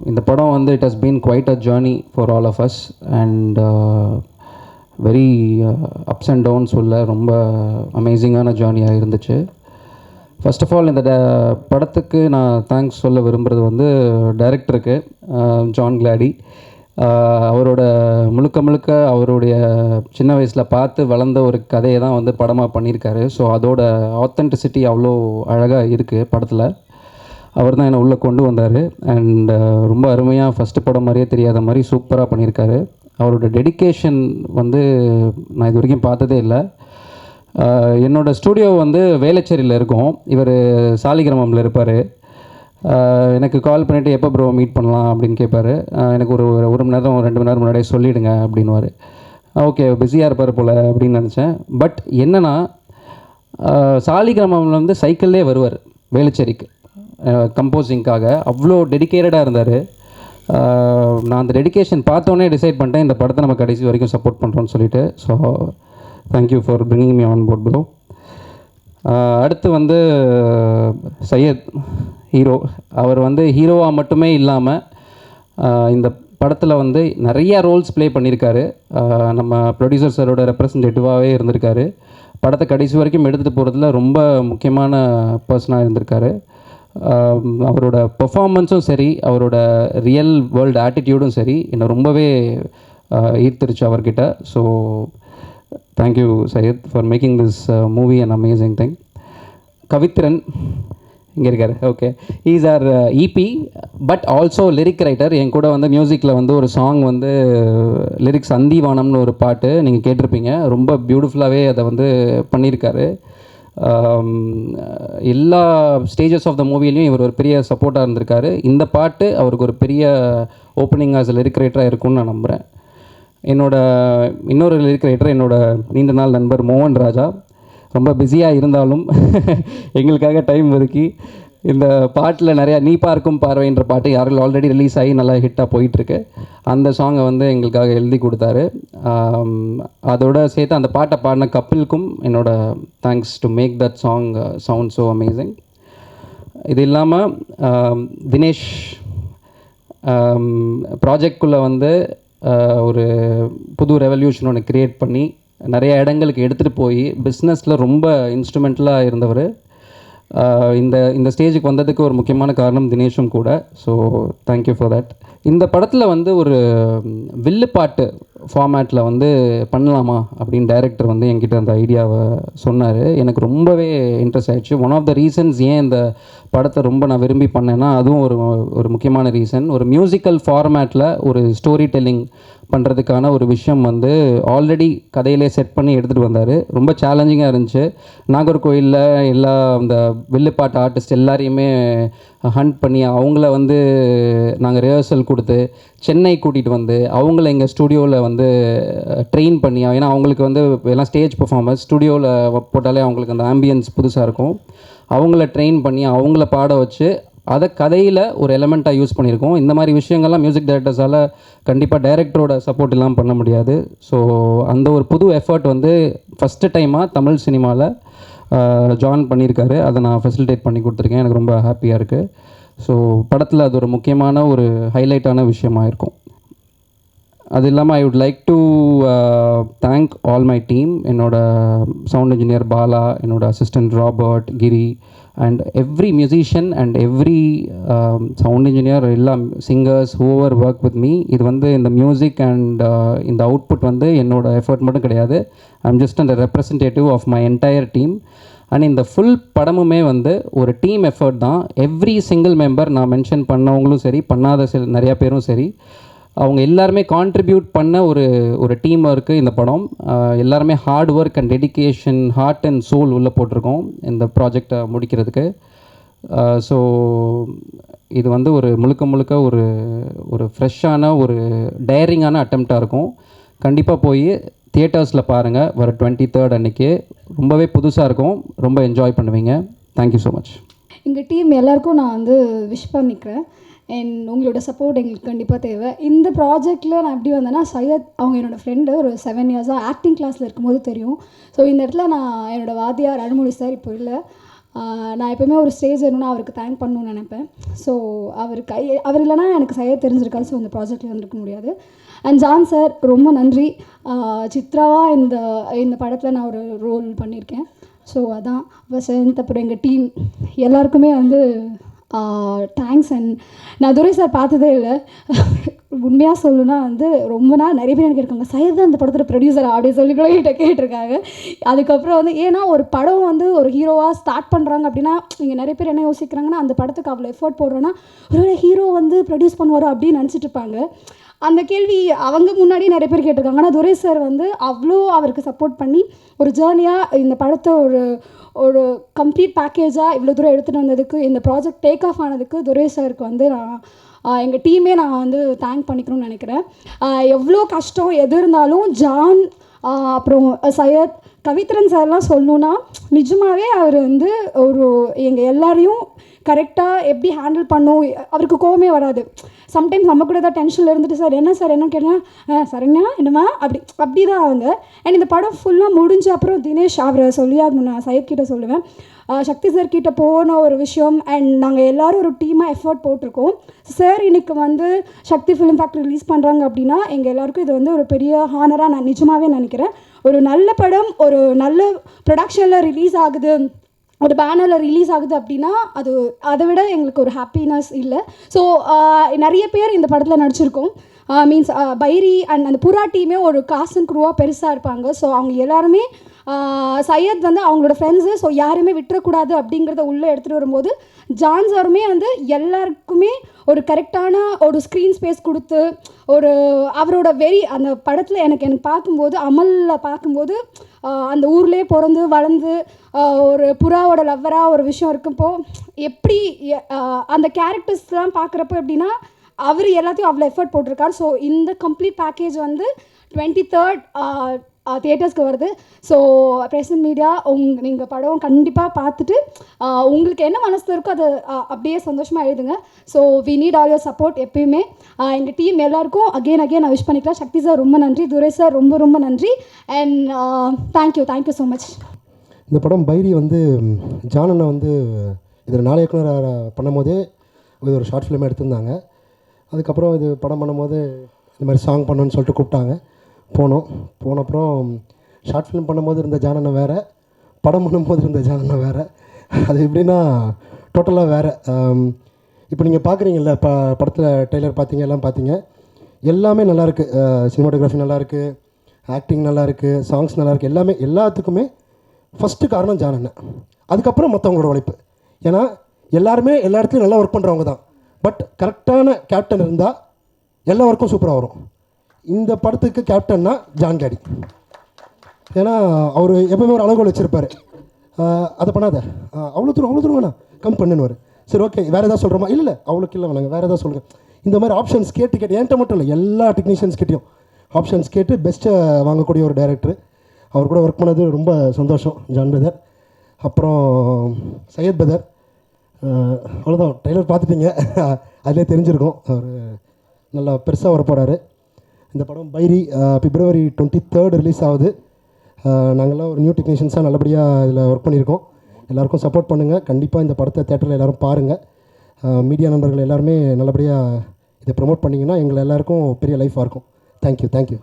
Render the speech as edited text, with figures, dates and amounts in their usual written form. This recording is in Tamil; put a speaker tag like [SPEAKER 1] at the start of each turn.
[SPEAKER 1] இந்த படம் வந்து it has been quite a journey for all of us and very ups and downs உள்ள ரொம்ப அமேசிங்கான ஜேர்னியாக இருந்துச்சு. ஃபர்ஸ்ட் ஆஃப் ஆல் இந்த படத்துக்கு நான் தேங்க்ஸ் சொல்ல விரும்புகிறது வந்து டைரக்டருக்கு ஜான் கிளாடி. அவரோட முழுக்க அவருடைய சின்ன வயசில் பார்த்து வளர்ந்த ஒரு கதையை தான் வந்து படமாக பண்ணியிருக்காரு. ஸோ அதோட ஆத்தென்டிசிட்டி அவ்வளோ அழகாக இருக்குது படத்தில். அவர் தான் என்னை உள்ளே கொண்டு வந்தார் அண்ட் ரொம்ப அருமையாக ஃபஸ்ட்டு படம் மாதிரியே தெரியாத மாதிரி சூப்பராக பண்ணியிருக்காரு. அவரோட டெடிக்கேஷன் வந்து நான் இது வரைக்கும் பார்த்ததே இல்லை. என்னோடய ஸ்டூடியோ வந்து வேளச்சேரியில் இருக்கும், இவர் சாலிகிராமமில் இருப்பார். எனக்கு கால் பண்ணிவிட்டு எப்போ ப்ரோ மீட் பண்ணலாம் அப்படின்னு கேட்பார். எனக்கு ஒரு மணி நேரம் 2 மணி நேரம் முன்னாடியே சொல்லிவிடுங்க அப்படின்வார். ஓகே பிஸியாக இருப்பார் போல் அப்படின்னு நினச்சேன். பட் என்னென்னா சாலிகிராமமில் வந்து சைக்கிள்லே வருவார் வேளச்சேரிக்கு கம்போசிங்காக. அவ்வளோ டெடிக்கேட்டடாக இருந்தார். நான் அந்த டெடிக்கேஷன் பார்த்தோன்னே டிசைட் பண்ணிட்டேன் இந்த படத்தை நம்ம கடைசி வரைக்கும் சப்போர்ட் பண்ணுறோன்னு சொல்லிட்டு. So thank you for bringing me on board bro. அடுத்து வந்து சையத் ஹீரோ. அவர் வந்து ஹீரோவாக மட்டுமே இல்லாமல் இந்த படத்தில் வந்து நிறையா ரோல்ஸ் ப்ளே பண்ணியிருக்காரு. நம்ம ப்ரொடியூசர் சாரோட ரெப்ரசன்டேட்டிவாகவே இருந்திருக்காரு. படத்தை கடைசி வரைக்கும் எடுத்துகிட்டு போகிறதுல ரொம்ப முக்கியமான பர்சனாக இருந்திருக்காரு. அவரோட பெர்ஃபார்மன்ஸும் சரி, அவரோட ரியல் வேர்ல்டு ஆட்டிடியூடும் சரி என்னை ரொம்பவே ஈர்த்துருச்சு அவர்கிட்ட. So thank you Syed for making this movie and amazing thing. Kavithran இங்கே இருக்கார். ஓகே, ஈஸ் ஆர் இபி பட் ஆல்சோ லிரிக் ரைட்டர். என் கூட வந்து மியூசிக்கில் வந்து ஒரு சாங் வந்து லிரிக்ஸ் அந்திவானம்னு ஒரு பாட்டு நீங்கள் கேட்டிருப்பீங்க. ரொம்ப பியூட்டிஃபுல்லாகவே அதை வந்து பண்ணியிருக்காரு. எல்லா ஸ்டேஜஸ் ஆஃப் த மூவிலையும் இவர் ஒரு பெரிய சப்போர்ட்டாக இருந்திருக்காரு. இந்த பாட்டு அவருக்கு ஒரு பெரிய ஓப்பனிங் ஆஸ் லிரிக் ரைட்டராக இருக்கும்னு நான் நம்புகிறேன். இன்னொரு லிரிக் ரைட்டர் நீண்ட நாள் நண்பர் மோகன் ராஜா. ரொம்ப பிஸியாக இருந்தாலும் எங்களுக்காக டைம் ஒதுக்கி இந்த பாட்டில் நிறையா நீ பார்க்கும் பார்வைன்ற பாட்டு யாரும் ஆல்ரெடி ரிலீஸ் ஆகி நல்லா ஹிட்டாக போயிட்டுருக்கு. அந்த சாங்கை வந்து எங்களுக்காக எழுதி கொடுத்தாரு. அதோட சேர்த்து அந்த பாட்டை பாடின கப்பிலுக்கும் thanks to make that song sound so amazing. இது இல்லாமல் தினேஷ் ப்ராஜெக்ட்குள்ளே வந்து ஒரு புது ரெவல்யூஷன் ஒன்று க்ரியேட் பண்ணி நிறைய இடங்களுக்கு எடுத்துகிட்டு போய் பிஸ்னஸில் ரொம்ப இன்ஸ்ட்ருமெண்டலாக இருந்தவர். இந்த ஸ்டேஜுக்கு வந்ததுக்கு ஒரு முக்கியமான காரணம் தினேஷும் கூட. So thank you for that. இந்த படத்தில் வந்து ஒரு வில்லுப்பாட்டு ஃபார்மேட்டில் வந்து பண்ணலாமா அப்படின்னு டைரக்டர் வந்து என்கிட்ட அந்த ஐடியாவை சொன்னார். எனக்கு ரொம்பவே இன்ட்ரெஸ்ட் ஆகிடுச்சு. ஒன் ஆஃப் த ரீசன்ஸ் ஏன் இந்த படத்தை ரொம்ப நான் விரும்பி பண்ணேன்னா அதுவும் ஒரு முக்கியமான ரீசன். ஒரு மியூசிக்கல் ஃபார்மேட்டில் ஒரு ஸ்டோரி டெல்லிங் பண்ணுறதுக்கான ஒரு விஷயம் வந்து ஆல்ரெடி கதையிலே செட் பண்ணி எடுத்துகிட்டு வந்தார். ரொம்ப சேலஞ்சிங்காக இருந்துச்சு. நாகர்கோயிலில் எல்லா அந்த வில்லுப்பாட்டு ஆர்டிஸ்ட் எல்லாரையுமே ஹண்ட் பண்ணி அவங்கள வந்து நாங்கள் ரிஹர்சல் கொடுத்து சென்னை கூட்டிகிட்டு வந்து அவங்கள எங்கள் ஸ்டூடியோவில் வந்து ட்ரெயின் பண்ணி, ஏன்னா அவங்களுக்கு வந்து எல்லாம் ஸ்டேஜ் பெர்ஃபார்மன்ஸ் ஸ்டூடியோவில் போட்டாலே அவங்களுக்கு அந்த ஆம்பியன்ஸ் புதுசாக இருக்கும். அவங்கள ட்ரெயின் பண்ணி அவங்கள பாட வச்சு அதை கதையில் ஒரு எலமெண்ட்டாக யூஸ் பண்ணியிருக்கோம். இந்த மாதிரி விஷயங்கள்லாம் மியூசிக் டைரக்டர்ஸால் கண்டிப்பாக டைரக்டரோட சப்போர்ட் இல்லாமல் பண்ண முடியாது. ஸோ அந்த ஒரு புது எஃபர்ட் வந்து ஃபஸ்ட்டு டைமாக தமிழ் சினிமாவில் ஜாயின் பண்ணியிருக்காரு. அதை நான் ஃபெசிலிட்டேட் பண்ணி கொடுத்துருக்கேன். எனக்கு ரொம்ப ஹாப்பியாக இருக்குது. ஸோ படத்தில் அது ஒரு முக்கியமான ஒரு ஹைலைட்டான விஷயமாக இருக்கும். அது இல்லாமல் I would like to thank all my team. Sound engineer Bala, assistant Robert, Giri and every musician and every sound engineer, எல்லா singers whoever work with me. இது வந்து இந்த மியூசிக் அண்ட் இந்த அவுட்புட் வந்து என்னோட எஃபர்ட் மட்டும் கிடையாது. ஐம் ஜஸ்ட் அந்த representative of my entire team. And இந்த ஃபுல் படமுமே வந்து ஒரு டீம் எஃபர்ட் தான். எவ்ரி சிங்கிள் மெம்பர், நான் மென்ஷன் பண்ணவங்களும் சரி, பண்ணாத நிறையா பேரும் சரி, அவங்க எல்லாருமே கான்ட்ரிபியூட் பண்ண ஒரு டீம் ஒர்க்கு இந்த படம். எல்லாருமே hard work and dedication, hard and soul உள்ளே போட்டிருக்கோம் இந்த ப்ராஜெக்டை முடிக்கிறதுக்கு. ஸோ இது வந்து முழுக்க ஒரு ஃப்ரெஷ்ஷான ஒரு டேரிங்கான அட்டெம்ப்டாக இருக்கும். கண்டிப்பாக போய் தியேட்டர்ஸில் பாருங்கள். வர 23rd அன்றைக்கி ரொம்பவே புதுசாக இருக்கும். ரொம்ப என்ஜாய் பண்ணுவீங்க. Thank you so much.
[SPEAKER 2] எங்கள் டீம் எல்லாேருக்கும் நான் வந்து விஷ் பண்ணிக்கிறேன். அண்ட் உங்களோட சப்போர்ட் எங்களுக்கு கண்டிப்பாக தேவை. இந்த ப்ராஜெக்டில் நான் எப்படி வந்தேன்னா, சையத் அவங்க என்னோடய ஃப்ரெண்டு. ஒரு 7 இயர்ஸாக ஆக்டிங் கிளாஸில் இருக்கும்போது தெரியும். ஸோ இந்த இடத்துல நான் என்னோடய வாத்தியார் அருள்மொழி சார் இப்போ இல்லை, நான் எப்போவுமே ஒரு ஸ்டேஜ் வேணும்னா அவருக்கு தேங்க் பண்ணணும்னு நினைப்பேன். ஸோ அவர் இல்லைனா எனக்கு சரியாக தெரிஞ்சிருக்காது. ஸோ இந்த ப்ராஜெக்டில் வந்திருக்க முடியாது. அண்ட் ஜான் சார் ரொம்ப நன்றி. சித்ராவாக இந்த படத்தில் நான் ஒரு ரோல் பண்ணியிருக்கேன். ஸோ அதான் வசந்த், அப்புறம் எங்கள் டீம் எல்லாருக்குமே வந்து தேங்க்ஸ். அண்ட் நான் துரை சார் பார்த்ததே இல்லை. உண்மையாக சொல்லணுன்னா வந்து ரொம்ப நாள் நிறைய பேர் எனக்கு இருக்காங்க, சையத் தான் இந்த படத்தில் ப்ரொடியூசர் அப்படி சொல்லி கூட என்கிட்ட கேட்டிருக்காங்க. அதுக்கப்புறம் வந்து ஏன்னா ஒரு படம் வந்து ஒரு ஹீரோவாக ஸ்டார்ட் பண்ணுறாங்க அப்படின்னா இங்கே நிறைய பேர் என்ன யோசிக்கிறாங்கன்னா, அந்த படத்துக்கு அவ்வளோ எஃபோர்ட் போடுறோன்னா ஒருவேளை ஹீரோ வந்து ப்ரொடியூஸ் பண்ணுவாரோ அப்படின்னு நினச்சிட்டு இருப்பாங்க. அந்த கேள்வி அவங்க முன்னாடி நிறைய பேர் கேட்டிருக்காங்க. ஆனால் துரை சார் வந்து அவ்வளோ அவருக்கு சப்போர்ட் பண்ணி ஒரு ஜேர்னியாக இந்த படத்தை ஒரு கம்ப்ளீட் பேக்கேஜாக இவ்வளோ தூரம் எடுத்துகிட்டு வந்ததுக்கு, இந்த ப்ராஜெக்ட் டேக் ஆஃப் ஆனதுக்கு துரை சாருக்கு வந்து நான் எங்கள் டீமே நான் வந்து தேங்க் பண்ணிக்கணும்னு நினைக்கிறேன். எவ்வளோ கஷ்டம் எது இருந்தாலும் ஜான், அப்புறம் சையத், கவித்ரன் சார்லாம் சொல்லணுன்னா நிஜமாகவே அவர் வந்து எங்கள் எல்லாரையும் கரெக்டாக எப்படி ஹேண்டில் பண்ணும். அவருக்கு கோவமே வராது. சம்டைம்ஸ் நம்ம கூட ஏதாவது டென்ஷனில் இருந்துட்டு சார் என்னன்னு கேட்டால் சரண்யா என்னம்மா அப்படி தான் அவங்க. அண்ட் இந்த படம் ஃபுல்லாக முடிஞ்ச அப்புறம் தினேஷ் அவரை சொல்லியாகணும், நான் சையத் கிட்ட சொல்லுவேன். சக்தி சார் கிட்ட போன ஒரு விஷயம். அண்ட் நாங்கள் எல்லோரும் ஒரு டீமாக எஃபர்ட் போட்டிருக்கோம். சார் இன்றைக்கி வந்து சக்தி ஃபிலிம் ஃபேக்ட்ரி ரிலீஸ் பண்ணுறாங்க அப்படின்னா எங்கள் எல்லாருக்கும் இது வந்து ஒரு பெரிய ஹானராக நான் நிஜமாகவே நினைக்கிறேன். ஒரு நல்ல படம் ஒரு நல்ல ப்ரொடக்ஷனில் ரிலீஸ் ஆகுது, ஒரு பேனரில் ரிலீஸ் ஆகுது அப்படின்னா அதை விட எங்களுக்கு ஒரு ஹாப்பினஸ் இல்லை. ஸோ நிறைய பேர் இந்த படத்தில் நடிச்சிருக்கோம். மீன்ஸ் பைரி அண்ட் அந்த புறா டீமே ஒரு காஸ்ட் அண்ட் க்ரூவாக பெருசாக இருப்பாங்க. ஸோ அவங்க எல்லாருமே சையத் வந்து அவங்களோட ஃப்ரெண்ட்ஸு, ஸோ யாருமே விட்டுறக்கூடாது அப்படிங்கிறத உள்ளே எடுத்துகிட்டு வரும்போது ஜான் சாருமே வந்து எல்லாருக்குமே ஒரு கரெக்டான ஒரு ஸ்க்ரீன் ஸ்பேஸ் கொடுத்து அவரோட அந்த படத்தில் எனக்கு பார்க்கும்போது அமலில் பார்க்கும்போது அந்த ஊர்லேயே பிறந்து வளர்ந்து ஒரு புறாவோட லவ்வராக ஒரு விஷயம் இருக்குப்போ எப்படி அந்த கேரக்டர்ஸ்லாம் பார்க்குறப்போ எப்படின்னா அவர் எல்லாத்தையும் அவ்வளோ எஃபர்ட் போட்டிருக்காரு. ஸோ இந்த கம்ப்ளீட் பேக்கேஜ் வந்து 23rd தியேட்டர்ஸ்க்கு வருது. ஸோ ப்ரெசன்ட் மீடியா நீங்கள் படம் கண்டிப்பாக பார்த்துட்டு உங்களுக்கு என்ன மனசில் இருக்கோ அதை அப்படியே சந்தோஷமாக எழுதுங்க. So we need all your support எப்பயுமே. எங்கள் டீம் எல்லாருக்கும் அகெயின் நான் விஷ் பண்ணிக்கலாம். சக்தி சார் ரொம்ப நன்றி, துரை சார் ரொம்ப ரொம்ப நன்றி. And thank you so much.
[SPEAKER 3] இந்த படம் பைரி வந்து ஜானனை வந்து இதில் நாளை இயக்குனர் பண்ணும்போதே இது ஒரு ஷார்ட் ஃபிலிம் எடுத்திருந்தாங்க. அதுக்கப்புறம் இது படம் பண்ணும்போது இந்த மாதிரி சாங் பண்ணணுன்னு சொல்லிட்டு கூப்பிட்டாங்க. போனப்புறம் ஷார்ட் ஃபிலிம் பண்ணும்போது இருந்த ஜானனை வேறு, படம் பண்ணும்போது இருந்த ஜானனை வேறு. அது எப்படின்னா டோட்டலாக வேறு. இப்போ நீங்கள் பார்க்குறீங்கல்ல, படத்தில் ட்ரெய்லர் பார்த்தீங்க, எல்லாம் பார்த்தீங்க, எல்லாமே நல்லாயிருக்கு. சினிமாட்டோகிராஃபி நல்லாயிருக்கு, ஆக்டிங் நல்லாயிருக்கு, சாங்ஸ் நல்லாயிருக்கு, எல்லாத்துக்குமே ஃபஸ்ட்டு காரணம் ஜானனை. அதுக்கப்புறம் மற்றவங்களோட உழைப்பு. ஏன்னா எல்லாருமே எல்லா இடத்துலையும் நல்லா ஒர்க் பண்ணுறவங்க தான். பட் கரெக்டான கேப்டன் இருந்தால் எல்லா ஒர்க்கும் சூப்பராக வரும். இந்த படத்துக்கு கேப்டன்னா ஜான் கேடி. ஏன்னா அவர் எப்போவுமே ஒரு அளவுகோல் வச்சுருப்பார். அதை பண்ணாத, அவ்வளோ தூரம் வேணாம், கம் பண்ணுன்னு. சரி ஓகே, வேறு எதாவது சொல்கிறோமா? இல்லை அவ்வளோக்கு இல்லை வேணாங்க, வேறு எதாவது சொல்லுங்கள். இந்த மாதிரி ஆப்ஷன்ஸ் கேட்டு என்கிட்ட மட்டும் இல்லை, எல்லா டெக்னீஷியன்ஸ்கிட்டையும் ஆப்ஷன்ஸ் கேட்டு பெஸ்ட்டை வாங்கக்கூடிய ஒரு டைரக்டர். அவர் கூட ஒர்க் பண்ணது ரொம்ப சந்தோஷம், ஜான் பிரதர். அப்புறம் சையத் பிரதர், அவ்வளோதான். ட்ரெய்லர் பார்த்துட்டீங்க, அதிலே தெரிஞ்சிருக்கும் அவர் நல்லா பெருசாக வர போகிறாரு. இந்த படம் பைரி February 23rd ரிலீஸ் ஆகுது. நாங்கள்லாம் ஒரு நியூ டெக்னீஷியன்ஸாக நல்லபடியாக இதில் ஒர்க் பண்ணியிருக்கோம். எல்லாேருக்கும் சப்போர்ட் பண்ணுங்கள். கண்டிப்பாக இந்த படத்தை தேட்டரில் எல்லோரும் பாருங்கள். மீடியா நண்பர்கள் எல்லாருமே நல்லபடியாக இதை ப்ரொமோட் பண்ணிங்கன்னா எங்களை எல்லாேருக்கும் பெரிய லைஃபாக இருக்கும். தேங்க்யூ.